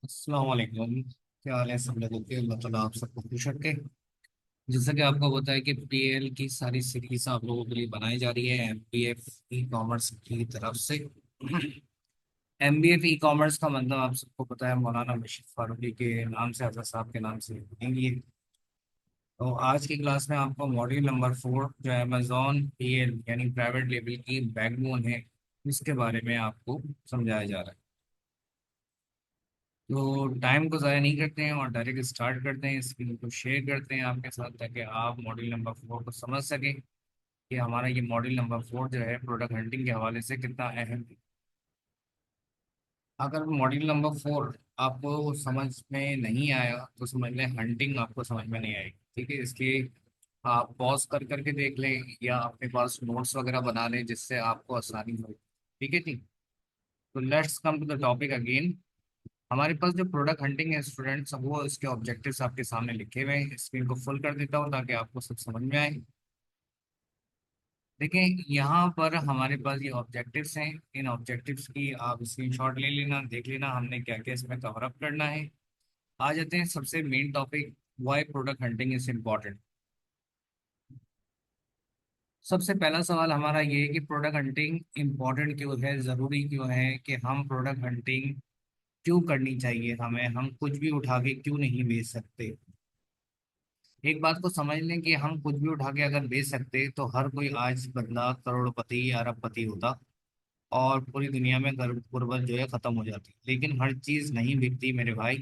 अस्सलाम वालेकुम। क्या हाल है सब लोगों के? अल्लाह ताला आप सबको खुश रखे। जैसा कि आपको पता है कि पीएल की सारी सीरीज आप लोगों के लिए बनाई जा रही है एमबीएफ ई कॉमर्स की तरफ से। एमबीएफ ई कॉमर्स का मतलब आप सबको पता है, मौलाना बशीर फारूकी के नाम से, आज़ाद साहब के नाम से बनेंगी। तो आज की क्लास में आपको मॉड्यूल नंबर 4 जो अमेजॉन पीएल यानी प्राइवेट लेबल की बैकबोन है, इसके बारे में आपको समझाया जा रहा है। तो टाइम को ज़ाया नहीं करते हैं और डायरेक्ट स्टार्ट करते हैं, स्क्रीन को शेयर करते हैं आपके साथ ताकि आप मॉड्यूल नंबर 4 को समझ सकें कि हमारा ये मॉड्यूल नंबर 4 जो है प्रोडक्ट हंटिंग के हवाले से कितना अहम है। अगर मॉड्यूल नंबर 4 आपको समझ में नहीं आया तो समझ लें हंटिंग आपको समझ में नहीं आएगी। ठीक है, इसलिए आप पॉज कर करके देख लें या अपने पास नोट्स वगैरह बना लें जिससे आपको आसानी हो। ठीक है जी। तो let's come to the topic again. हमारे पास जो प्रोडक्ट हंटिंग है स्टूडेंट्स, वो इसके ऑब्जेक्टिव्स आपके सामने लिखे हुए हैं। स्क्रीन को फुल कर देता हूँ ताकि आपको सब समझ में आए। देखें, यहाँ पर हमारे पास ये ऑब्जेक्टिव्स हैं। इन ऑब्जेक्टिव्स की आप स्क्रीनशॉट ले लेना, देख लेना हमने क्या क्या इसमें कवर अप करना है। आ जाते हैं सबसे main topic, why product hunting is important. सबसे पहला सवाल हमारा ये है कि प्रोडक्ट हंटिंग इम्पोर्टेंट क्यों है, ज़रूरी क्यों है कि हम प्रोडक्ट हंटिंग क्यों करनी चाहिए हमें, हम कुछ भी उठा के क्यों नहीं बेच सकते। एक बात को समझ लें कि हम कुछ भी उठा के अगर बेच सकते तो हर कोई आज बंदा करोड़पति या अरबपति होता और पूरी दुनिया में गुर्बत जो है खत्म हो जाती। लेकिन हर चीज नहीं बिकती मेरे भाई।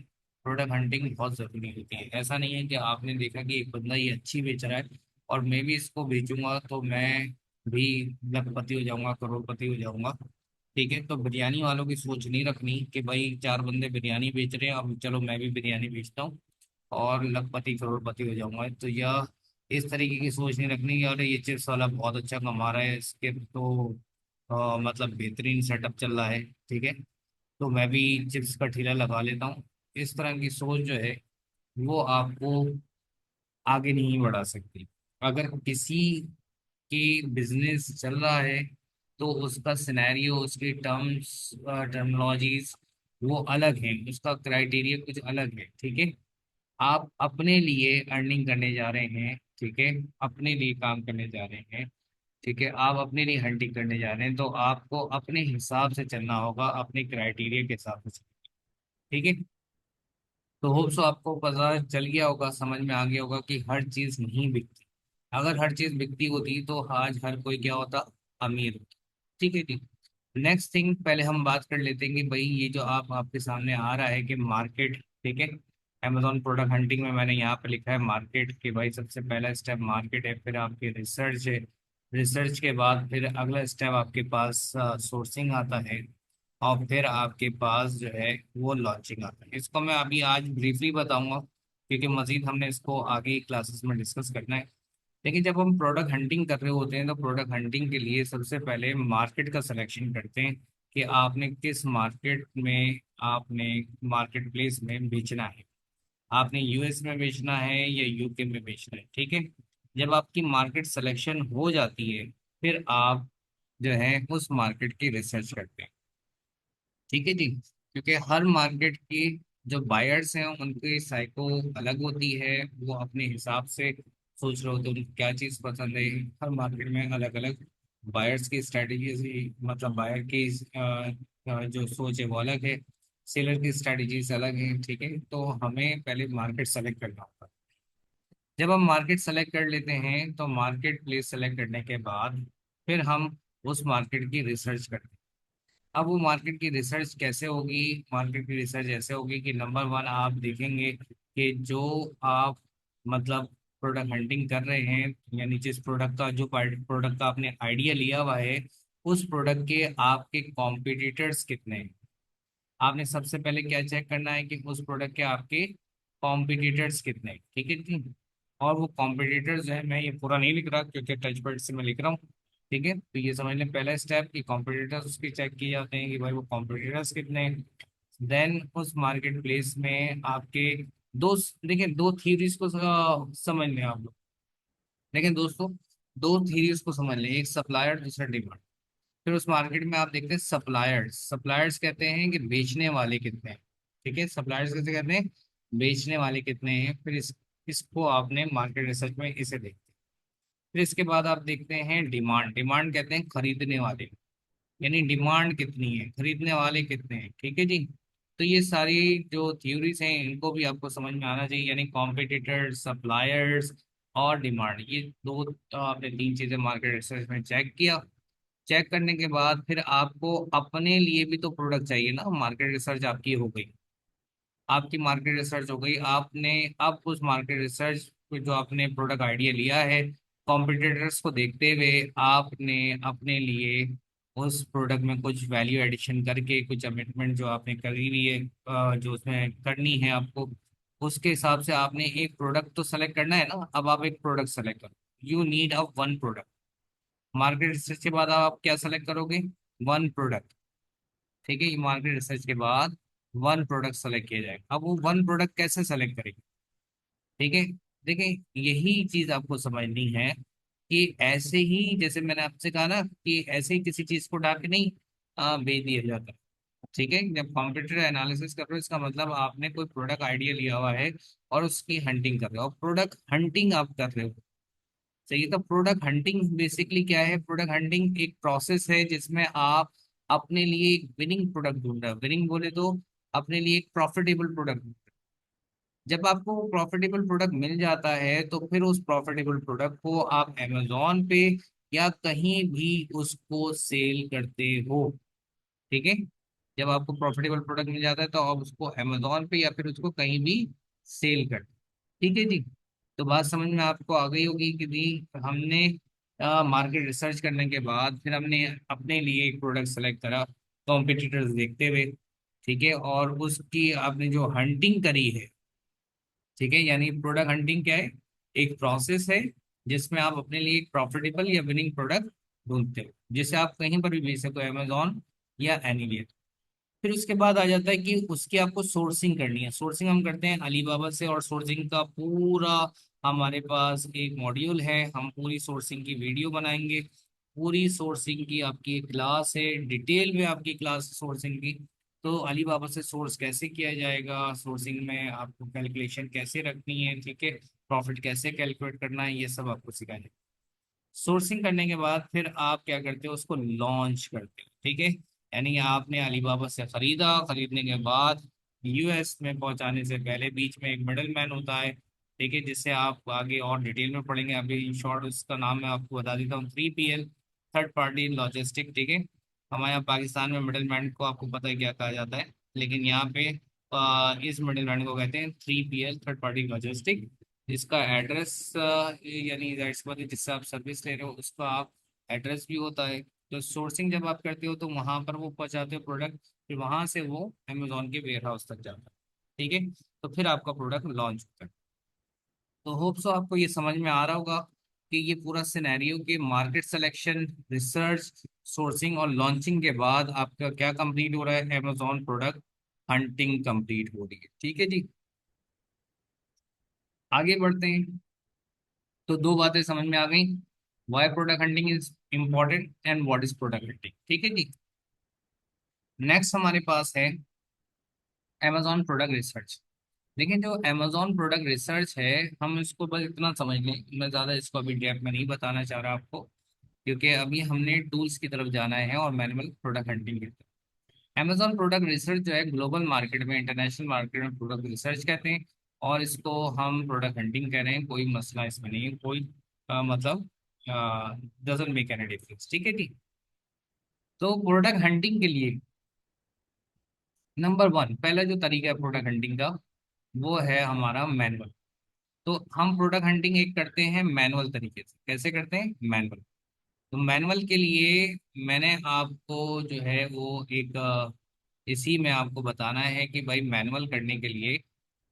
प्रोडक्ट हंटिंग बहुत जरूरी होती है। ऐसा नहीं है कि आपने देखा कि एक बंदा ये अच्छी बेच रहा है और मैं भी इसको बेचूंगा तो मैं भी लखपति हो जाऊंगा, करोड़पति हो जाऊंगा। ठीक है, तो बिरयानी वालों की सोच नहीं रखनी कि भाई चार बंदे बिरयानी बेच रहे हैं अब चलो मैं भी बिरयानी बेचता हूँ और लखपति करोड़पति हो जाऊंगा। तो यह इस तरीके की सोच नहीं रखनी कि अरे ये चिप्स वाला बहुत अच्छा कमा रहा है, इसके तो मतलब बेहतरीन सेटअप चल रहा है। ठीक है, तो मैं भी चिप्स का ठेला लगा लेता हूँ। इस तरह की सोच जो है वो आपको आगे नहीं बढ़ा सकती। अगर किसी की बिजनेस चल रहा है तो उसका सिनेरियो, उसकी टर्मोलॉजीज वो अलग है, उसका क्राइटेरिया कुछ अलग है। ठीक है, आप अपने लिए अर्निंग करने जा रहे हैं। ठीक है, अपने लिए काम करने जा रहे हैं। ठीक है, आप अपने लिए हंटिंग करने जा रहे हैं तो आपको अपने हिसाब से चलना होगा, अपने क्राइटेरिया के हिसाब से। ठीक है, तो होप सो आपको पता चल गया होगा, समझ में आ गया होगा कि हर चीज नहीं बिकती। अगर हर चीज बिकती होती तो आज हर कोई क्या होता, अमीर होता। ठीक है जी। नेक्स्ट थिंग, पहले हम बात कर लेते हैं कि भाई ये जो आपके सामने आ रहा है कि मार्केट। ठीक है, अमेजोन प्रोडक्ट हंटिंग में मैंने यहाँ पे लिखा है मार्केट कि भाई सबसे पहला स्टेप मार्केट है, फिर आपकी रिसर्च है। रिसर्च के बाद फिर अगला स्टेप आपके पास सोर्सिंग आता है और फिर आपके पास जो है वो लॉन्चिंग आता है। इसको मैं अभी आज ब्रीफली बताऊंगा क्योंकि मजीद हमने इसको आगे क्लासेस में डिस्कस करना है। लेकिन जब हम प्रोडक्ट हंटिंग कर रहे होते हैं तो प्रोडक्ट हंटिंग के लिए सबसे पहले मार्केट का सिलेक्शन करते हैं कि आपने किस मार्केट में, आपने मार्केट प्लेस में बेचना है। आपने यूएस में बेचना है या यूके में बेचना है। ठीक है, जब आपकी मार्केट सिलेक्शन हो जाती है फिर आप जो है उस मार्केट की रिसर्च करते हैं। ठीक है जी, क्योंकि हर मार्केट की जो बायर्स हैं उनकी साइको अलग होती है, वो अपने हिसाब से सोच रहे होते हैं उनको क्या चीज़ पसंद है। हर मार्केट में अलग अलग बायर्स की स्ट्रेटजीज, मतलब बायर की जो सोच है वो अलग है, सेलर की स्ट्रेटजीज अलग है। ठीक है, तो हमें पहले मार्केट सेलेक्ट करना होगा। जब हम मार्केट सेलेक्ट कर लेते हैं तो मार्केट प्लेस सेलेक्ट करने के बाद फिर हम उस मार्केट की रिसर्च करते हैं। अब वो मार्केट की रिसर्च कैसे होगी? मार्केट की रिसर्च ऐसे होगी कि नंबर वन आप देखेंगे कि जो आप मतलब प्रोडक्ट हंटिंग कर रहे हैं यानी जिस प्रोडक्ट का, जो प्रोडक्ट का आपने आइडिया लिया हुआ है, उस प्रोडक्ट के आपके कॉम्पिटिटर्स कितने हैं। आपने सबसे पहले क्या चेक करना है कि उस प्रोडक्ट के आपके कॉम्पिटिटर्स कितने हैं। ठीक है जी। और वो कॉम्पिटिटर्स जो है, मैं ये पूरा नहीं लिख रहा क्योंकि टच पैड से मैं लिख रहा हूँ। ठीक है, तो ये समझ लें पहला स्टेप कि कॉम्पिटिटर्स उसके चेक किए जाते हैं कि भाई वो कॉम्पिटिटर्स कितने हैं। देन उस मार्केट प्लेस में आपके दो, देखिए दो थीरीज को समझ लें आप लोग। लेकिन दोस्तों, दो थीरीज को समझ लें, एक सप्लायर दूसरा डिमांड। फिर उस मार्केट में आप देखते हैं सप्लायर्स। सप्लायर्स कहते हैं कि बेचने वाले कितने हैं। ठीक है, सप्लायर्स किसे कहते हैं, बेचने वाले कितने हैं, फिर इसको आपने मार्केट रिसर्च में इसे देखते हैं। फिर इसके बाद आप देखते हैं डिमांड, डिमांड कहते हैं खरीदने वाले, यानी डिमांड कितनी है, खरीदने वाले कितने हैं, ठीक है जी। तो ये सारी जो थ्योरीज हैं इनको भी आपको समझ में आना चाहिए, यानी कॉम्पिटिटर्स, सप्लायर्स और डिमांड, ये दो आपने तीन चीजें मार्केट रिसर्च में चेक किया। चेक करने के बाद फिर आपको अपने लिए भी तो प्रोडक्ट चाहिए ना, मार्केट रिसर्च आपकी हो गई, आपकी मार्केट रिसर्च हो गई, आपने अब उस मार्केट रिसर्च पे जो आपने प्रोडक्ट आइडिया लिया है, कॉम्पिटिटर्स को देखते हुए आपने अपने लिए उस प्रोडक्ट में कुछ वैल्यू एडिशन करके, कुछ अमेंडमेंट जो आपने करी हुई है, जो उसमें करनी है आपको, उसके हिसाब से आपने एक प्रोडक्ट तो सेलेक्ट करना है ना। अब आप एक प्रोडक्ट सेलेक्ट करो, you need a one product. Market research के बाद आप क्या सेलेक्ट करोगे, वन प्रोडक्ट, ठीक है। ये मार्केट रिसर्च के बाद वन प्रोडक्ट सेलेक्ट किया जाएगा। अब वो वन प्रोडक्ट कैसे सेलेक्ट करेंगे, ठीक है। देखिए यही चीज आपको समझनी है कि ऐसे ही जैसे मैंने आपसे कहा ना कि ऐसे ही किसी चीज को डाल के नहीं बेच दिया जाता, ठीक है। जब कंप्यूटर एनालिसिस कर रहे हो इसका मतलब आपने कोई प्रोडक्ट आइडिया लिया हुआ है और उसकी हंटिंग कर रहे हो, और प्रोडक्ट हंटिंग आप कर रहे हो, सही। तो प्रोडक्ट हंटिंग बेसिकली क्या है, प्रोडक्ट हंटिंग एक प्रोसेस है जिसमें आप अपने लिए एक विनिंग प्रोडक्ट ढूंढ रहे हो, विनिंग बोले तो अपने लिए एक प्रॉफिटेबल प्रोडक्ट। जब आपको प्रॉफिटेबल प्रोडक्ट मिल जाता है तो फिर उस प्रॉफिटेबल प्रोडक्ट को आप अमेजोन पे या कहीं भी उसको सेल करते हो, ठीक है। जब आपको प्रॉफिटेबल प्रोडक्ट मिल जाता है तो आप उसको अमेजोन पे या फिर उसको कहीं भी सेल करते, ठीक है जी। तो बात समझ में आपको आ गई होगी कि भी हमने मार्केट रिसर्च करने के बाद फिर हमने अपने लिए एक प्रोडक्ट सेलेक्ट करा कॉम्पिटिटर्स देखते हुए, ठीक है। और उसकी आपने जो हंटिंग करी है, ठीक है, यानी प्रोडक्ट हंटिंग क्या है, एक प्रोसेस है जिसमें आप अपने लिए एक प्रॉफिटेबल या विनिंग प्रोडक्ट ढूंढते हो जिसे आप कहीं पर भी बेच सको, अमेजोन या एनीवेयर। फिर उसके बाद आ जाता है कि उसकी आपको सोर्सिंग करनी है। सोर्सिंग हम करते हैं अलीबाबा से, और सोर्सिंग का पूरा हमारे पास एक मॉड्यूल है, हम पूरी सोर्सिंग की वीडियो बनाएंगे। पूरी सोर्सिंग की आपकी एक क्लास है, डिटेल में आपकी क्लास सोर्सिंग की। तो अलीबाबा से सोर्स कैसे किया जाएगा, सोर्सिंग में आपको कैलकुलेशन कैसे रखनी है, ठीक है, प्रॉफिट कैसे कैलकुलेट करना है, ये सब आपको सिखाएंगे। सोर्सिंग करने के बाद फिर आप क्या करते हो, उसको लॉन्च करते हो, ठीक है। यानी आपने अलीबाबा से खरीदा, खरीदने के बाद यूएस में पहुंचाने से पहले बीच में एक मिडल मैन होता है, ठीक है, जिससे आप आगे और डिटेल में पढ़ेंगे। अभी इन शॉर्ट उसका नाम मैं आपको बता देता हूँ, 3PL, थर्ड पार्टी लॉजिस्टिक, ठीक है। हमारे यहाँ पाकिस्तान में मिडल मैन को आपको पता है क्या कहा जाता है, लेकिन यहाँ पे इस मिडल मैन को कहते हैं 3PL, थर्ड पार्टी लॉजिस्टिक। इसका एड्रेस यानी जाहिर सी बात है जिससे आप सर्विस ले रहे हो उसका आप एड्रेस भी होता है। तो सोर्सिंग जब आप करते हो तो वहां पर वो पहुंचाते हो प्रोडक्ट, फिर वहां से वो अमेजोन के वेयर हाउस तक जाता है, ठीक है। तो फिर आपका प्रोडक्ट लॉन्च होता है। तो होप सो आपको ये समझ में आ रहा होगा कि ये पूरा सिनेरियो कि मार्केट सिलेक्शन, रिसर्च, सोर्सिंग और लॉन्चिंग के बाद आपका क्या कंप्लीट हो रहा है, अमेजोन प्रोडक्ट हंटिंग कंप्लीट हो रही है, ठीक है जी। आगे बढ़ते हैं। तो दो बातें समझ में आ गई, why product hunting is important and what is product hunting, ठीक है जी। नेक्स्ट हमारे पास है amazon प्रोडक्ट रिसर्च। देखिए जो amazon प्रोडक्ट रिसर्च है, हम इसको बस इतना समझ लें, मैं ज़्यादा इसको अभी डेप्थ में नहीं बताना चाह रहा आपको, क्योंकि अभी हमने टूल्स की तरफ जाना है और मैनुअल प्रोडक्ट हंटिंग की तरफ। amazon प्रोडक्ट रिसर्च जो है ग्लोबल मार्केट में, इंटरनेशनल मार्केट में प्रोडक्ट रिसर्च कहते हैं, और इसको हम प्रोडक्ट हंटिंग कह रहे हैं, कोई मसला इसमें नहीं है, कोई मतलब डजंट मेक एनी डिफरेंस, ठीक है जी। तो प्रोडक्ट हंटिंग के लिए नंबर वन, पहला जो तरीका है प्रोडक्ट हंटिंग का वो है हमारा मैनुअल। तो हम प्रोडक्ट हंटिंग एक करते हैं मैनुअल तरीके से, कैसे करते हैं, मैनुअल। तो मैनुअल के लिए मैंने आपको जो है वो एक इसी में आपको बताना है कि भाई मैनुअल करने के लिए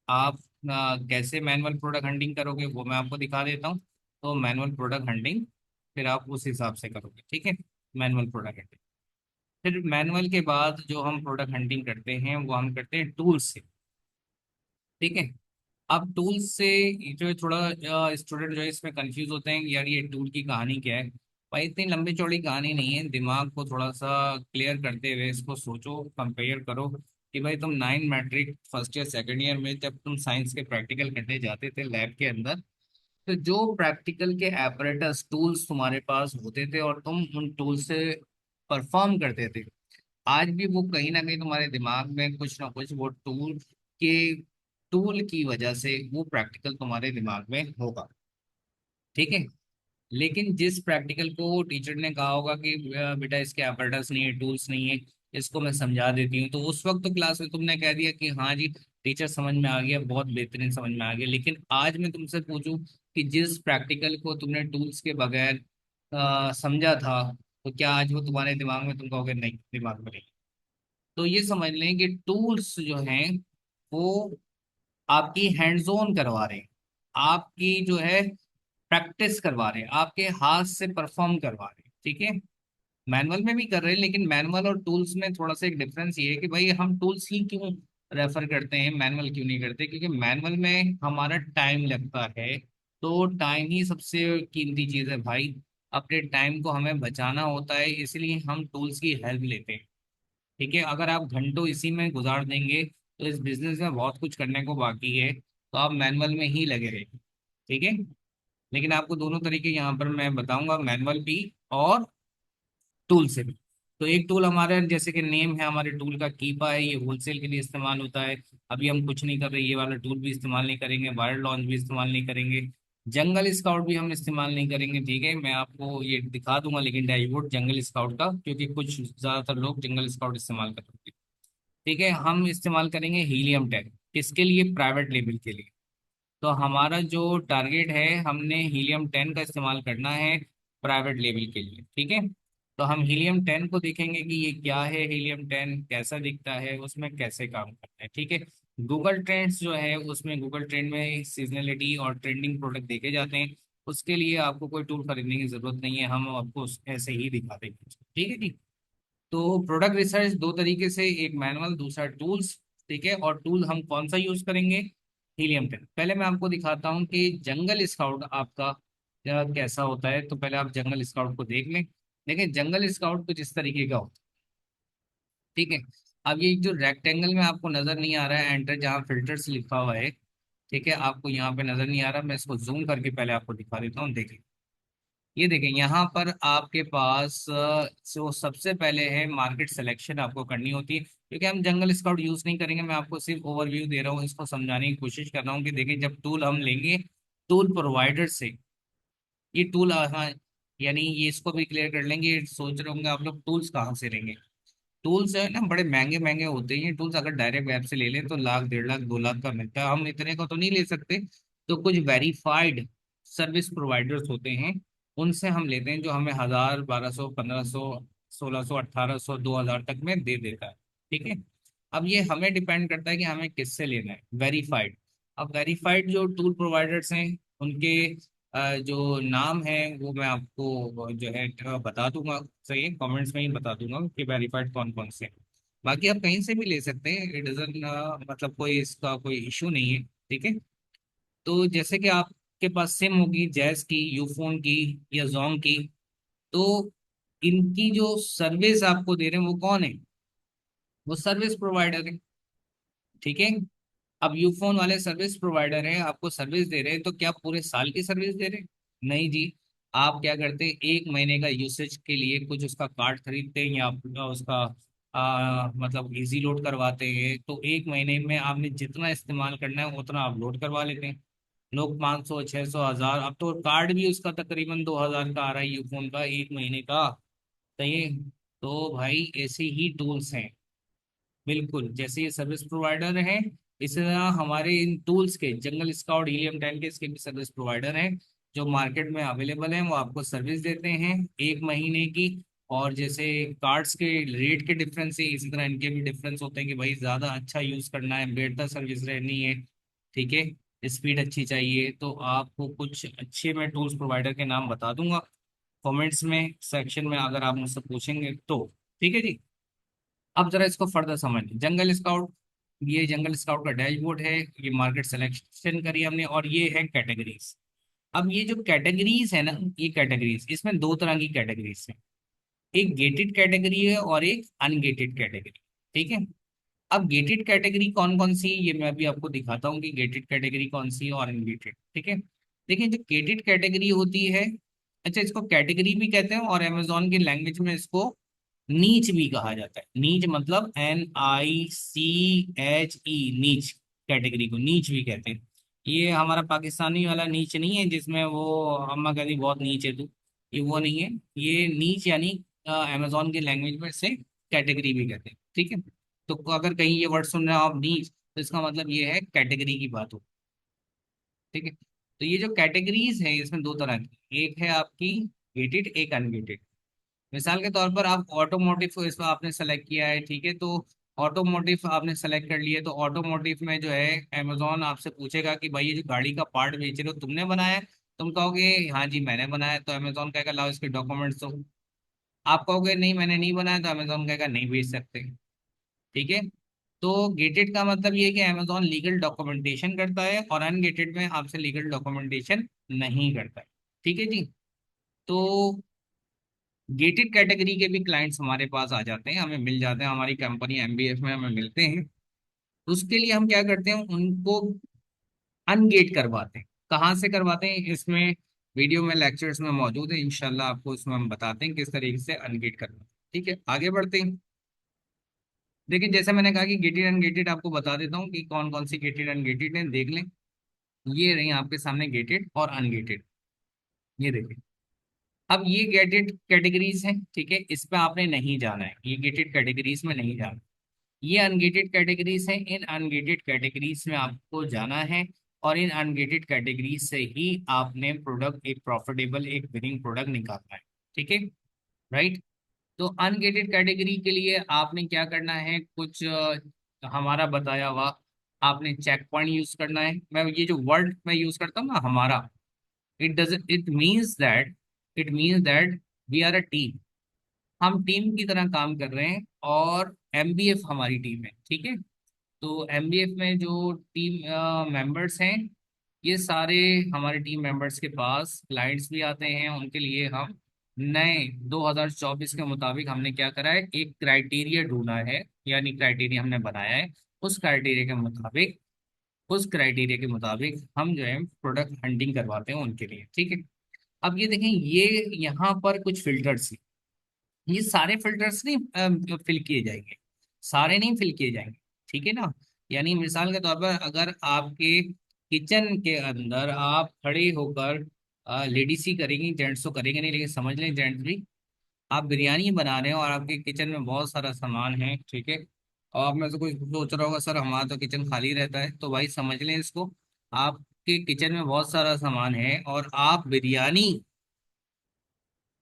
आप कैसे मैनुअल प्रोडक्ट हंटिंग करोगे वो मैं आपको दिखा देता हूँ। तो मैनुअल प्रोडक्ट हंटिंग फिर आप उस हिसाब से करोगे, ठीक है। मैनुअल प्रोडक्ट हंटिंग, फिर मैनुअल के बाद जो हम प्रोडक्ट हंटिंग करते हैं वो हम करते हैं टूल्स से, ठीक है। अब टूल्स से जो है थोड़ा स्टूडेंट जो है इसमें कंफ्यूज होते हैं कि यार ये टूल की कहानी क्या है। भाई इतनी लंबी चौड़ी कहानी नहीं है, दिमाग को थोड़ा सा क्लियर करते हुए इसको सोचो, कंपेयर करो कि भाई तुम 9 matric first year second year में जब तुम साइंस के प्रैक्टिकल करने जाते थे लैब के अंदर, तो जो प्रैक्टिकल के एपरेटस टूल्स तुम्हारे पास होते थे और तुम उन टूल से परफॉर्म करते थे, आज भी वो कहीं ना कहीं तुम्हारे दिमाग में कुछ ना कुछ वो के टूल की वजह से वो प्रैक्टिकल तुम्हारे दिमाग में होगा। ठीक है। लेकिन जिस प्रैक्टिकल को टीचर ने कहा होगा कि बेटा इसके apparatus नहीं है, टूल्स नहीं है, इसको मैं समझा देती हूँ, तो उस वक्त तो क्लास में तुमने कह दिया कि हाँ जी टीचर समझ में आ गया, बहुत बेहतरीन समझ में आ गया। लेकिन आज मैं तुमसे पूछूं कि जिस प्रैक्टिकल को तुमने टूल्स के बगैर समझा था, तो क्या आज वो तुम्हारे दिमाग में, तुम कहोगे नहीं दिमाग में नहीं। तो ये समझ लें कि टूल्स जो हैं वो आपकी हैंड्स ऑन करवा रहे हैं, आपकी जो है प्रैक्टिस करवा रहे हैं, आपके हाथ से परफॉर्म करवा रहे हैं। ठीक है। मैनुअल में भी कर रहे हैं, लेकिन मैनुअल और टूल्स में थोड़ा सा एक डिफरेंस ये है कि भाई हम टूल्स ही क्यों रेफर करते हैं, मैनुअल क्यों नहीं करते, क्योंकि मैनुअल में हमारा टाइम लगता है। तो टाइम ही सबसे कीमती चीज़ है भाई, अपने टाइम को हमें बचाना होता है, इसलिए हम टूल्स की हेल्प लेते हैं। ठीक है। अगर आप घंटों इसी में गुजार देंगे तो इस बिजनेस में बहुत कुछ करने को बाकी है, तो आप मैनुअल में ही लगे रहिए। ठीक है। लेकिन आपको दोनों तरीके यहाँ पर मैं बताऊंगा, मैनुअल भी और टूल से भी। तो एक टूल हमारे जैसे कि नेम है हमारे टूल का, कीपा है, ये होलसेल के लिए इस्तेमाल होता है। अभी हम कुछ नहीं कर रहे, ये वाला टूल भी इस्तेमाल नहीं करेंगे, वायर लॉन्च भी इस्तेमाल नहीं करेंगे, जंगल स्काउट भी हम इस्तेमाल नहीं करेंगे। ठीक है। मैं आपको ये दिखा दूंगा लेकिन डैशबोर्ड जंगल स्काउट का, क्योंकि कुछ ज्यादातर लोग जंगल स्काउट इस्तेमाल करेंगे। ठीक है। हम इस्तेमाल करेंगे हीलियम 10। किसके लिए? प्राइवेट लेबल के लिए। तो हमारा जो टारगेट है, हमने हीलियम 10 का इस्तेमाल करना है प्राइवेट लेवल के लिए। ठीक है। तो हम हीलियम 10 को देखेंगे कि ये क्या है, हीलियम 10 कैसा दिखता है, उसमें कैसे काम करता है। ठीक है। गूगल ट्रेंड्स जो है उसमें, गूगल ट्रेंड में सीजनलिटी और ट्रेंडिंग प्रोडक्ट देखे जाते हैं। उसके लिए आपको कोई टूल खरीदने की जरूरत नहीं है, हम आपको ऐसे ही दिखा देंगे। ठीक है जी। तो प्रोडक्ट रिसर्च दो तरीके से, एक मैनुअल दूसरा टूल्स। ठीक है। और टूल हम कौन सा यूज करेंगे? हीलियम 10। पहले मैं आपको दिखाता हूँ कि जंगल स्काउट आपका कैसा होता है। तो पहले आप जंगल स्काउट को देख लें। देखिए जंगल स्काउट कुछ इस तरीके का होता है। ठीक है। अब ये जो रेक्टेंगल में आपको नजर नहीं आ रहा है एंटर, जहाँ फिल्टर्स लिखा हुआ है, ठीक है, आपको यहाँ पे नजर नहीं आ रहा, मैं इसको जूम करके पहले आपको दिखा देता हूँ। देखिए, ये देखें यहाँ पर आपके पास जो सबसे पहले है मार्केट सिलेक्शन आपको करनी होती है, क्योंकि हम जंगल स्काउट यूज नहीं करेंगे, मैं आपको सिर्फ ओवरव्यू दे रहा हूँ, इसको समझाने की कोशिश कर रहा हूँ कि देखिए जब टूल हम लेंगे टूल प्रोवाइडर से, ये टूल, हाँ, यानी ये इसको भी क्लियर कर लेंगे। सोच रहे होंगे आप लोग टूल्स कहाँ से लेंगे। टूल्स है ना, बड़े महंगे महंगे होते हैं टूल्स, अगर डायरेक्ट वेब से ले लें तो लाख 1.5 लाख 2 लाख का मिलता है, हम इतने का तो नहीं ले सकते। तो कुछ वेरीफाइड सर्विस प्रोवाइडर्स होते हैं, उनसे हम लेते हैं, जो हमें 1000 1200 1500 1600 1800 2000 तक में दे देता है। ठीक है। अब ये हमें डिपेंड करता है कि हमें किससे लेना है, वेरीफाइड। अब वेरीफाइड जो टूल प्रोवाइडर्स हैं उनके जो नाम है वो मैं आपको जो है बता दूंगा, सही है, कमेंट्स में ही बता दूंगा कि वेरीफाइड कौन कौन से हैं। बाकी आप कहीं से भी ले सकते हैं, इट डजन मतलब कोई इसका कोई इशू नहीं है। ठीक है। तो जैसे कि आपके पास सिम होगी जैस की, यूफोन की या जोंग की, तो इनकी जो सर्विस आपको दे रहे हैं वो कौन है? वो सर्विस प्रोवाइडर है। ठीक है। अब यूफोन वाले सर्विस प्रोवाइडर हैं, आपको सर्विस दे रहे हैं, तो क्या पूरे साल की सर्विस दे रहे हैं? नहीं जी। आप क्या करते हैं, एक महीने का यूसेज के लिए कुछ उसका कार्ड खरीदते हैं, या उसका मतलब इजी लोड करवाते हैं, तो एक महीने में आपने जितना इस्तेमाल करना है उतना आप लोड करवा लेते हैं। लोग 500 600 1000, अब तो कार्ड भी उसका तकरीबन 2000 का आ रहा है यूफोन का एक महीने का। सही है। तो भाई ऐसे ही टूल्स हैं, बिल्कुल जैसे ये सर्विस प्रोवाइडर हैं, इसी तरह हमारे इन टूल्स के जंगल स्काउट हीलियम 10 के इसके भी सर्विस प्रोवाइडर हैं, जो मार्केट में अवेलेबल हैं, वो आपको सर्विस देते हैं एक महीने की। और जैसे कार्ड्स के रेट के डिफरेंस है, इसी तरह इनके भी डिफरेंस होते हैं कि भाई ज़्यादा अच्छा यूज़ करना है, बेहतर सर्विस रहनी है, ठीक है, स्पीड अच्छी चाहिए, तो आपको कुछ अच्छे मैं टूल्स प्रोवाइडर के नाम बता दूंगा कमेंट्स में, सेक्शन में, अगर आप मुझसे पूछेंगे तो। ठीक है जी। अब जरा इसको फर्दर समझ लें, जंगल स्काउट, ये जंगल स्काउट का डैशबोर्ड है, ये मार्केट सिलेक्शन करी हमने, और ये है कैटेगरीज। अब ये जो कैटेगरीज है ना, ये कैटेगरीज, इसमें दो तरह की कैटेगरीज है, एक गेटेड कैटेगरी है और एक अनगेटेड कैटेगरी। ठीक है। अब गेटेड कैटेगरी कौन कौन सी, ये मैं अभी आपको दिखाता हूँ कि गेटेड कैटेगरी कौन सी है और अनगेटेड। ठीक है, देखिए जो गेटेड कैटेगरी होती है, अच्छा इसको कैटेगरी भी कहते हैं और अमेजोन की लैंग्वेज में इसको नीच भी कहा जाता है। नीच मतलब NICHE, नीच। कैटेगरी को नीच भी कहते हैं। ये हमारा पाकिस्तानी वाला नीच नहीं है जिसमें वो अम्मा कहती बहुत नीच है तू, ये वो नहीं है। ये नीच यानी अमेजोन की लैंग्वेज में से कैटेगरी भी कहते हैं। ठीक है, तो अगर कहीं ये वर्ड सुन रहे हो आप नीच, तो इसका मतलब ये है कैटेगरी की बात हो। ठीक है, तो ये जो कैटेगरीज है इसमें दो तरह की, एक है आपकी गेटेड, एक अनगेटेड। मिसाल के तौर पर आप ऑटोमोटिव इसमें आपने सेलेक्ट किया है, ठीक है, तो ऑटोमोटिव आपने सेलेक्ट कर लिया, तो ऑटोमोटिव में जो है अमेजोन आपसे पूछेगा कि भाई ये जो गाड़ी का पार्ट बेच रहे हो तुमने बनाया है? तुम कहोगे हाँ जी मैंने बनाया, तो अमेजोन कहेगा लाओ इसके डॉक्यूमेंट्स दो। आप कहोगे नहीं मैंने नहीं बनाया, तो अमेजोन कहेगा नहीं बेच सकते। ठीक है, तो गेटेड का मतलब ये है कि अमेजोन लीगल डॉक्यूमेंटेशन करता है और अनगेटेड में आपसे लीगल डॉक्यूमेंटेशन नहीं करता है। ठीक है जी, तो गेटेड कैटेगरी के भी क्लाइंट्स हमारे पास आ जाते हैं, हमें मिल जाते हैं, हमारी कंपनी MBF में हमें मिलते हैं। उसके लिए हम क्या करते हैं, उनको अनगेट करवाते हैं। कहाँ से करवाते हैं, इसमें वीडियो में लेक्चर्स में मौजूद है, इंशाल्लाह आपको इसमें हम बताते हैं किस तरीके से अनगेट करवाते हैं। ठीक है, आगे बढ़ते हैं। देखिए जैसे मैंने कहा कि गेटेड अनगेटेड आपको बता देता हूँ कि कौन कौन सी गेटेड अनगेटेड है, देख लें। ये रही आपके सामने गेटेड और अनगेटेड, ये देखिए। अब ये गेटेड कैटेगरीज हैं, ठीक है, इस पे आपने नहीं जाना है, ये गेटेड कैटेगरीज में नहीं जाना। ये अनगेटेड कैटेगरीज हैं, इन अनगेटेड कैटेगरीज में आपको जाना है। और इन अनगेटेड कैटेगरीज से ही आपने प्रोडक्ट एक प्रॉफिटेबल एक विनिंग प्रोडक्ट निकालना है। ठीक है, राइट। तो अनगेटेड कैटेगरी के लिए आपने क्या करना है, कुछ हमारा बताया हुआ आपने चेक पॉइंट यूज करना है। मैं ये जो वर्ड मैं यूज करता हूँ ना हमारा, it means that we are a team. हम टीम की तरह काम कर रहे हैं और MBF हमारी टीम है। ठीक है, तो MBF में जो टीम मेंबर्स हैं, ये सारे हमारे टीम मेंबर्स के पास क्लाइंट्स भी आते हैं, उनके लिए हम नए 2024 के मुताबिक हमने क्या करा है, एक क्राइटेरिया ढूंढा है, यानी क्राइटेरिया हमने बनाया है। उस क्राइटेरिया के मुताबिक उस क्राइटेरिया के मुताबिक हम जो है प्रोडक्ट हंटिंग करवाते हैं उनके लिए। ठीक है, अब ये देखें, ये यहाँ पर कुछ फिल्टर्स, ये सारे फिल्टर्स नहीं फिल किए जाएंगे, सारे नहीं फिल किए जाएंगे। ठीक है ना, यानी मिसाल के तौर पर अगर आपके किचन के अंदर आप खड़े होकर लेडीज ही करेंगी, जेंट्स तो करेंगे नहीं, लेकिन समझ लें जेंट्स भी, आप बिरयानी बना रहे हो और आपके किचन में बहुत सारा सामान है। ठीक है, और आप में से कोई सोच रहा होगा सर हमारा तो किचन खाली रहता है, तो भाई समझ लें इसको, आपके किचन में बहुत सारा सामान है और आप बिरयानी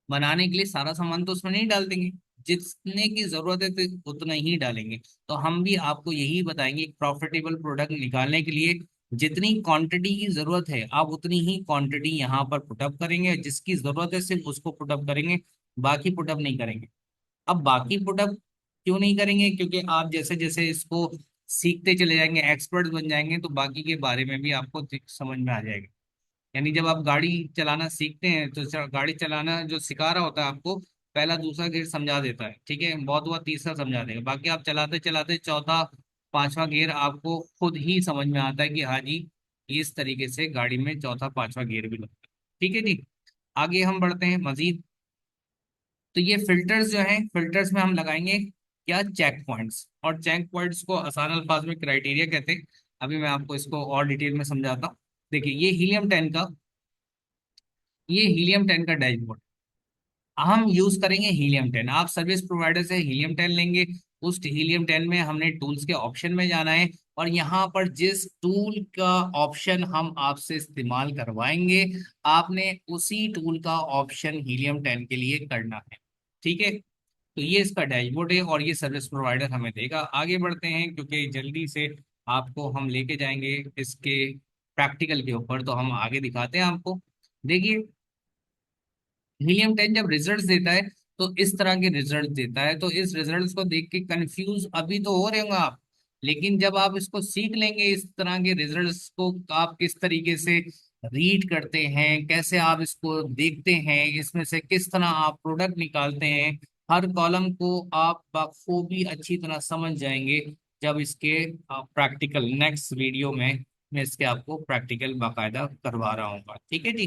बनाने के लिए सारा सामान तो उसमें नहीं डाल देंगे, जितने की जरूरत है तो उतना ही डालेंगे। तो हम भी आपको यही बताएंगे, प्रॉफिटेबल प्रोडक्ट निकालने के लिए जितनी क्वांटिटी की जरूरत है आप उतनी ही क्वांटिटी यहाँ पर पुटअप करेंगे, जिसकी जरूरत है सिर्फ उसको पुटअप करेंगे, बाकी पुटअप नहीं करेंगे। अब बाकी पुटअप क्यों नहीं करेंगे, क्योंकि आप जैसे जैसे इसको सीखते चले जाएंगे, एक्सपर्ट बन जाएंगे, तो बाकी के बारे में भी आपको समझ में आ जाएगा। यानी जब आप गाड़ी चलाना सीखते हैं तो गाड़ी चलाना जो सिखा रहा होता है आपको, पहला दूसरा गियर समझा देता है, ठीक है, बहुत हुआ तीसरा समझा देगा, बाकी आप चलाते चलाते चौथा पांचवा गियर आपको खुद ही समझ में आता है कि हाँ जी इस तरीके से गाड़ी में चौथा पांचवा गियर भी लगता है। ठीक है जी, आगे हम बढ़ते हैं मजीद। तो ये फिल्टर्स जो हैं, फिल्टर्स में हम लगाएंगे क्या, चेक पॉइंट्स, और चेक पॉइंट्स को आसान अल्फाज में क्राइटेरिया कहते हैं। अभी मैं आपको इसको और डिटेल में समझाता हूँ। देखिए ये हीलियम 10 का डैशबोर्ड, हम यूज करेंगे हीलियम 10। आप सर्विस प्रोवाइडर से हीलियम 10 लेंगे, उस हीलियम 10 में हमने टूल्स के ऑप्शन में जाना है, और यहाँ पर जिस टूल का ऑप्शन हम आपसे इस्तेमाल करवाएंगे, आपने उसी टूल का ऑप्शन हीलियम 10 के लिए करना है। ठीक है, तो ये इसका डैशबोर्ड है और ये सर्विस प्रोवाइडर हमें देगा। आगे बढ़ते हैं क्योंकि जल्दी से आपको हम लेके जाएंगे इसके प्रैक्टिकल के ऊपर, तो हम आगे दिखाते हैं आपको। देखिए हीलियम 10 जब रिजल्ट्स देता है तो इस तरह के रिजल्ट देता है, तो इस रिजल्ट्स को देख के कंफ्यूज अभी तो हो रहे होंगे आप, लेकिन जब आप इसको सीख लेंगे इस तरह के रिजल्ट्स को आप किस तरीके से रीड करते हैं, कैसे आप इसको देखते हैं, इसमें से किस तरह आप प्रोडक्ट निकालते हैं, हर कॉलम को आप बखूबी अच्छी तरह समझ जाएंगे, जब इसके प्रैक्टिकल नेक्स्ट वीडियो में मैं इसके आपको प्रैक्टिकल बाकायदा करवा रहा हूँ, ठीक है जी।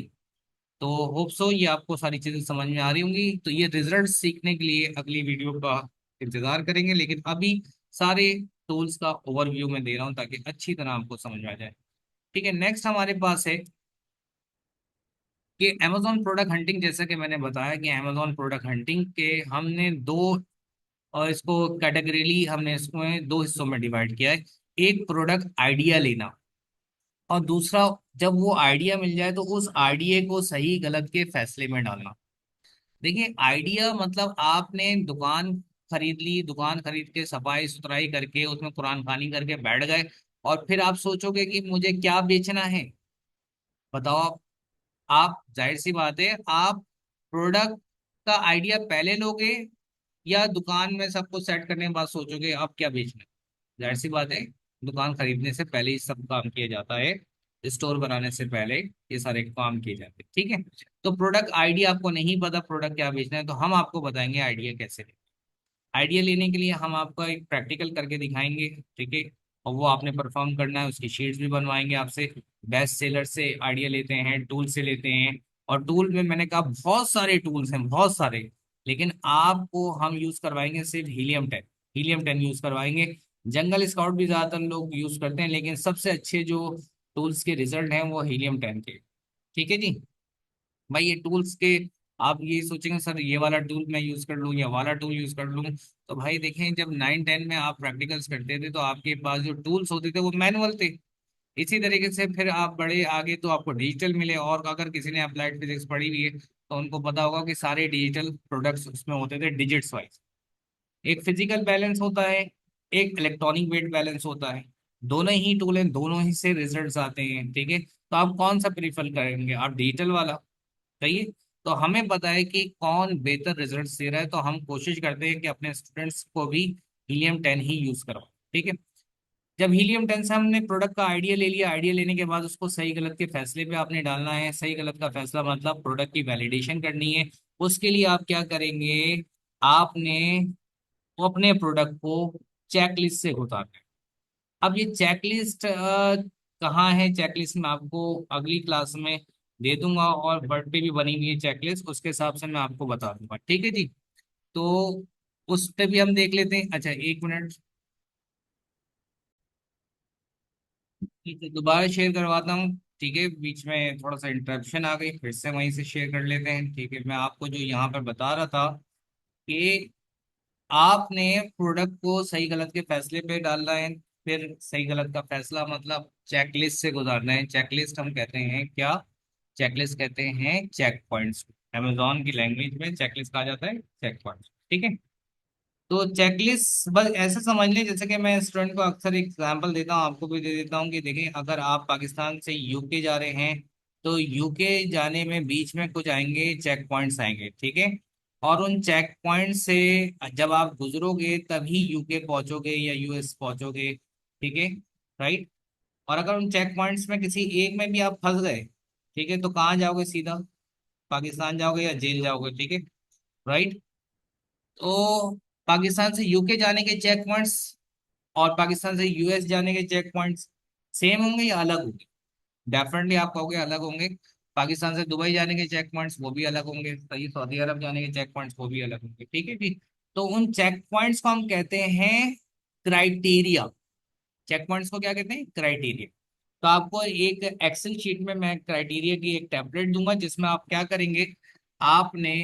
तो होप सो ये आपको सारी चीजें समझ में आ रही होंगी। तो ये रिजल्ट सीखने के लिए अगली वीडियो का इंतजार करेंगे, लेकिन अभी सारे टूल्स का ओवरव्यू मैं दे रहा हूँ ताकि अच्छी तरह आपको समझ में आ जाए। ठीक है, नेक्स्ट हमारे पास है कि Amazon प्रोडक्ट हंटिंग। जैसा कि मैंने बताया कि Amazon प्रोडक्ट हंटिंग के हमने दो, और इसको कैटेगरीली हमने इसमें दो हिस्सों में डिवाइड किया है। एक प्रोडक्ट आइडिया लेना, और दूसरा जब वो आइडिया मिल जाए तो उस आइडिया को सही गलत के फैसले में डालना। देखिए, आइडिया मतलब आपने दुकान खरीद ली, दुकान खरीद के सफाई सुथराई करके उसमें कुरान खानी करके बैठ गए, और फिर आप सोचोगे कि मुझे क्या बेचना है। बताओ आप जाहिर सी बात है, आप प्रोडक्ट का आइडिया पहले लोगे या दुकान में सब कुछ सेट करने के बाद सोचोगे आप क्या बेचना है। जाहिर सी बात है, दुकान खरीदने से पहले ही सब काम किया जाता है, स्टोर बनाने से पहले ये सारे काम किए जाते हैं, ठीक है। तो प्रोडक्ट आइडिया आपको नहीं पता प्रोडक्ट क्या बेचना है, तो हम आपको बताएंगे आइडिया कैसे। आइडिया लेने के लिए हम आपका एक प्रैक्टिकल करके दिखाएंगे, ठीक है। और वो आपने परफॉर्म करना है, उसकी शीट्स भी बनवाएंगे आपसे। बेस्ट सेलर से आइडिया लेते हैं, टूल से लेते हैं। और टूल में मैंने कहा बहुत सारे टूल्स हैं, बहुत सारे, लेकिन आपको हम यूज करवाएंगे सिर्फ हीलियम 10। हीलियम 10 यूज करवाएंगे। जंगल स्काउट भी ज्यादातर लोग यूज करते हैं, लेकिन सबसे अच्छे जो टूल्स के रिजल्ट हैं वो हीलियम 10 के, ठीक है जी। भाई ये टूल्स के, आप ये सोचेंगे सर ये वाला टूल मैं यूज कर लूँ या वाला टूल यूज कर लूँ, तो भाई देखें जब 9 10 में आप प्रैक्टिकल्स करते थे तो आपके पास जो टूल्स होते थे वो मैनुअल थे। इसी तरीके से फिर आप बड़े आगे तो आपको डिजिटल मिले, और अगर किसी ने अप्लाइड फिजिक्स पढ़ी हुई है तो उनको पता होगा कि सारे डिजिटल प्रोडक्ट्स उसमें होते थे डिजिट्स वाइज। एक फिजिकल बैलेंस होता है, एक इलेक्ट्रॉनिक वेट बैलेंस होता है। दोनों ही टूल हैं, दोनों ही से रिजल्ट्स आते हैं, ठीक है। तो आप कौन सा प्रीफर करेंगे? आप डिजिटल वाला, सही है। तो हमें पता है कि कौन बेहतर रिजल्ट दे रहा है, तो हम कोशिश करते हैं कि अपने स्टूडेंट्स को भी हीलियम 10 ही यूज करवाओ, ठीक है। जब हीलियम 10 से हमने प्रोडक्ट का आइडिया ले लिया, आइडिया लेने के बाद उसको सही गलत के फैसले पे आपने डालना है। सही गलत का फैसला मतलब प्रोडक्ट की वैलिडेशन करनी है। उसके लिए आप क्या करेंगे? आपने अपने प्रोडक्ट को चेकलिस्ट से उतारना है। अब ये चेकलिस्ट कहाँ है? चेकलिस्ट मैं आपको अगली क्लास में दे दूंगा, और वर्ड पे भी बनी हुई है चेकलिस्ट, उसके हिसाब से मैं आपको बता दूंगा, ठीक है जी। तो उस पे भी हम देख लेते हैं। अच्छा, एक मिनट, ठीक है, दोबारा शेयर करवाता हूँ, ठीक है। बीच में थोड़ा सा इंटरप्शन आ गई, फिर से वहीं से शेयर कर लेते हैं, ठीक है। मैं आपको जो यहाँ पर बता रहा था कि आपने प्रोडक्ट को सही गलत के फैसले पे डालना है। फिर सही गलत का फैसला मतलब चेकलिस्ट से गुजारना है। चेकलिस्ट हम कहते हैं क्या? चेकलिस्ट कहते हैं चेक पॉइंट्स। अमेजोन की लैंग्वेज में चेकलिस्ट कहा जाता है चेक पॉइंट्स, ठीक है। तो चेकलिस्ट बस ऐसे समझ लें, जैसे कि मैं स्टूडेंट को अक्सर एग्जांपल देता हूँ, आपको भी दे देता हूँ कि देखें अगर आप पाकिस्तान से यूके जा रहे हैं तो यूके जाने में बीच में कुछ आएंगे चेक पॉइंट्स आएंगे, ठीक है। और उन चेक पॉइंट से जब आप गुजरोगे तभी यूके पहुंचोगे या यूएस पहुंचोगे, ठीक है, राइट। और अगर उन चेक पॉइंट्स में किसी एक में भी आप फंस गए, ठीक है, तो कहाँ जाओगे? सीधा पाकिस्तान जाओगे या जेल जाओगे, ठीक है, राइट। तो पाकिस्तान से यूके जाने के चेक पॉइंट्स और पाकिस्तान से यूएस जाने के चेक पॉइंट्स सेम होंगे या अलग होंगे? डेफिनेटली आप कहोगे अलग होंगे। पाकिस्तान से दुबई जाने के चेक पॉइंट्स वो भी अलग होंगे, सही, सऊदी अरब जाने के चेक पॉइंट्स वो भी अलग होंगे, ठीक है जी। तो उन चेक पॉइंट्स को हम कहते हैं क्राइटेरिया। चेक पॉइंट्स को क्या कहते हैं? क्राइटेरिया। तो आपको एक एक्सेल शीट में मैं क्राइटेरिया की एक टेम्पलेट दूंगा, जिसमें आप क्या करेंगे? आपने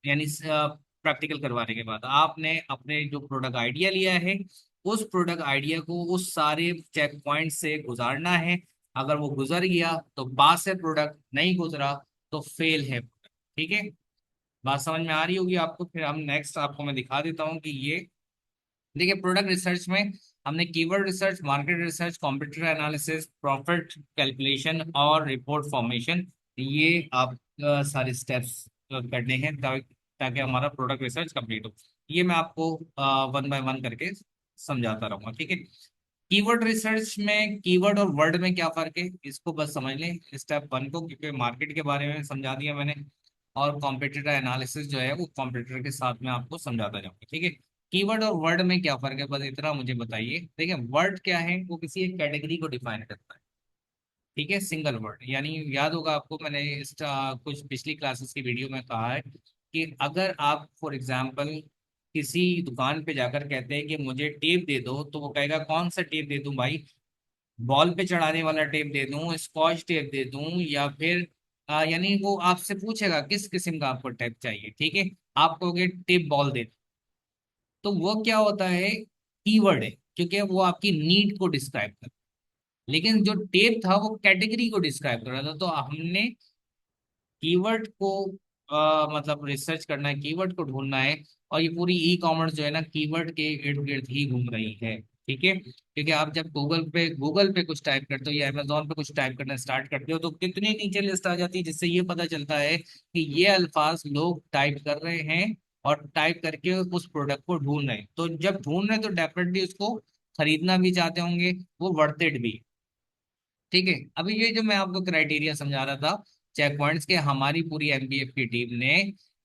यानी प्रैक्टिकल करवाने के बाद आपने अपने जो प्रोडक्ट आइडिया लिया है उस प्रोडक्ट आइडिया को उस सारे चेक पॉइंट से गुजारना है। अगर वो गुजर गया तो पास है प्रोडक्ट, नहीं गुजरा तो फेल है product, ठीक है। बात समझ में आ रही होगी आपको। फिर हम नेक्स्ट आपको मैं दिखा देता हूँ कि ये देखिए, प्रोडक्ट रिसर्च में हमने keyword research, market research, competitor analysis, profit calculation और रिपोर्ट फॉर्मेशन, ये आप सारे स्टेप्स करने हैं ताकि हमारा प्रोडक्ट रिसर्च कंप्लीट हो। ये मैं आपको वन बाय वन करके समझाता रहूंगा, ठीक है। कीवर्ड रिसर्च में कीवर्ड और वर्ड में क्या फर्क है इसको बस समझ लें स्टेप वन को, क्योंकि मार्केट के बारे में समझा दिया मैंने। और कॉम्पिटिटर एनालिसिस जो है वो कॉम्पिटिटर के साथ में आपको समझाता जाऊंगा, ठीक है। कीवर्ड और वर्ड में क्या फर्क है, बस इतना मुझे बताइए। देखिए वर्ड क्या है, वो किसी एक कैटेगरी को डिफाइन करता है, ठीक है, सिंगल वर्ड। यानी याद होगा आपको, मैंने इस कुछ पिछली क्लासेस की वीडियो में कहा है कि अगर आप फॉर एग्जांपल किसी दुकान पे जाकर कहते हैं कि मुझे टेप दे दो, तो वो कहेगा कौन सा टेप दे दूं भाई, बॉल पे चढ़ाने वाला टेप दे दूं, स्कॉच टेप दे दूं, या फिर यानी वो आपसे पूछेगा किस किस्म का आपको टेप चाहिए, ठीक है। आप कहोगे टेप बॉल दे दो। तो वो क्या होता है, कीवर्ड है, क्योंकि वो आपकी नीड को डिस्क्राइब कर। लेकिन जो टेप था वो कैटेगरी को डिस्क्राइब कर रहा था, तो हमने कीवर्ड को मतलब रिसर्च करना है, कीवर्ड को ढूंढना है। और ये पूरी ई कॉमर्स जो है ना, कीवर्ड के इर्द गिर्द ही घूम रही है, ठीक है। क्योंकि आप जब गूगल पे कुछ टाइप करते हो या अमेजोन पे कुछ टाइप करना स्टार्ट करते हो, तो कितनी नीचे लिस्ट आ जाती है, जिससे ये पता चलता है कि ये अल्फाज लोग टाइप कर रहे हैं और टाइप करके उस प्रोडक्ट को ढूंढ रहे हैं। तो जब ढूंढ रहे हैं तो डेफिनेटली उसको खरीदना भी चाहते होंगे, वो वर्थ इट भी, ठीक है। अभी ये जो मैं आपको क्राइटेरिया समझा रहा था चेक पॉइंट्स के, हमारी पूरी एमबीएफ की टीम ने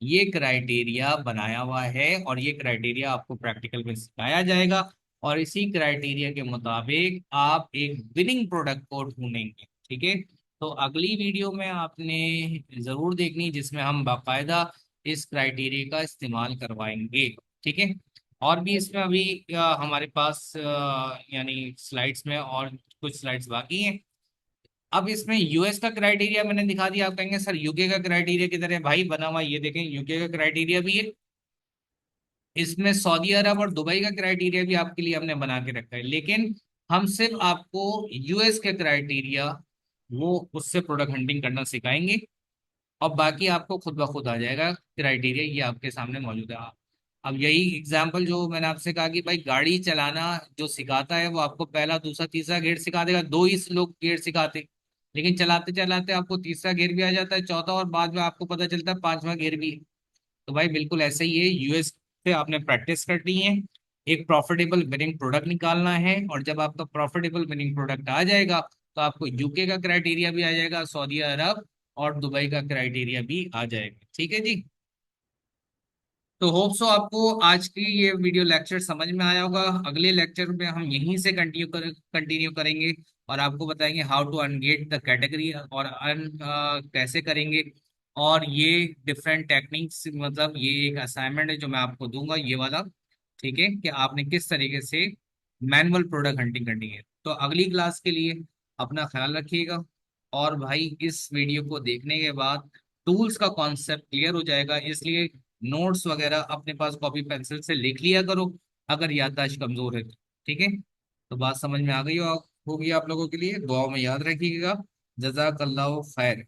ये क्राइटेरिया बनाया हुआ है, और ये क्राइटेरिया आपको प्रैक्टिकल में सिखाया जाएगा। और इसी क्राइटेरिया के मुताबिक आप एक विनिंग प्रोडक्ट को ढूंढेंगे, ठीक है। तो अगली वीडियो में आपने जरूर देखनी, जिसमें हम बाकायदा इस क्राइटेरिया का इस्तेमाल करवाएंगे, ठीक है। और भी इसमें अभी हमारे पास यानी स्लाइड्स में और कुछ स्लाइड्स बाकी हैं। अब इसमें यूएस का क्राइटेरिया मैंने दिखा दिया, आप कहेंगे सर यूके का क्राइटेरिया किधर है भाई, बना हुआ ये देखें, यूके का क्राइटेरिया भी है। इसमें सऊदी अरब और दुबई का क्राइटेरिया भी आपके लिए हमने बना के रखा है, लेकिन हम सिर्फ आपको यूएस के क्राइटेरिया, वो उससे प्रोडक्ट हंटिंग करना सिखाएंगे। और बाकी आपको खुद ब खुद आ जाएगा क्राइटेरिया, ये आपके सामने मौजूद है। अब यही एग्जाम्पल जो मैंने आपसे कहा कि भाई गाड़ी चलाना जो सिखाता है वो आपको पहला दूसरा तीसरा गियर सिखा देगा, दो ही लोग गियर सिखाते, लेकिन चलाते चलाते आपको तीसरा गियर भी आ जाता है, चौथा, और बाद में आपको पता चलता है पांचवा गियर भी है। तो भाई बिल्कुल ऐसा ही है, यूएस से आपने प्रैक्टिस करनी है, एक प्रॉफिटेबल विनिंग प्रोडक्ट निकालना है, और जब आपका प्रॉफिटेबल विनिंग प्रोडक्ट आ जाएगा तो आपको यूके का क्राइटेरिया भी आ जाएगा, सऊदी अरब और दुबई का क्राइटेरिया भी आ जाएगा, ठीक है जी। तो होप सो आपको आज की ये वीडियो लेक्चर समझ में आया होगा। अगले लेक्चर में हम यहीं से कंटिन्यू करेंगे, और आपको बताएंगे हाउ टू अनगेट द कैटेगरी, और अन कैसे करेंगे। और ये डिफरेंट टेक्निक्स, मतलब ये एक असाइनमेंट है जो मैं आपको दूंगा, ये वाला, ठीक है, कि आपने किस तरीके से मैनुअल प्रोडक्ट हंटिंग करनी है। तो अगली क्लास के लिए अपना ख्याल रखिएगा। और भाई इस वीडियो को देखने के बाद टूल्स का कॉन्सेप्ट क्लियर हो जाएगा, इसलिए नोट्स वगैरह अपने पास कॉपी पेंसिल से लिख लिया करो, अगर याददाश्त कमजोर है तो, ठीक है। तो बात समझ में आ गई होगी आप लोगों के लिए, दुआ में याद रखिएगा। जजाकल्लाह खैर।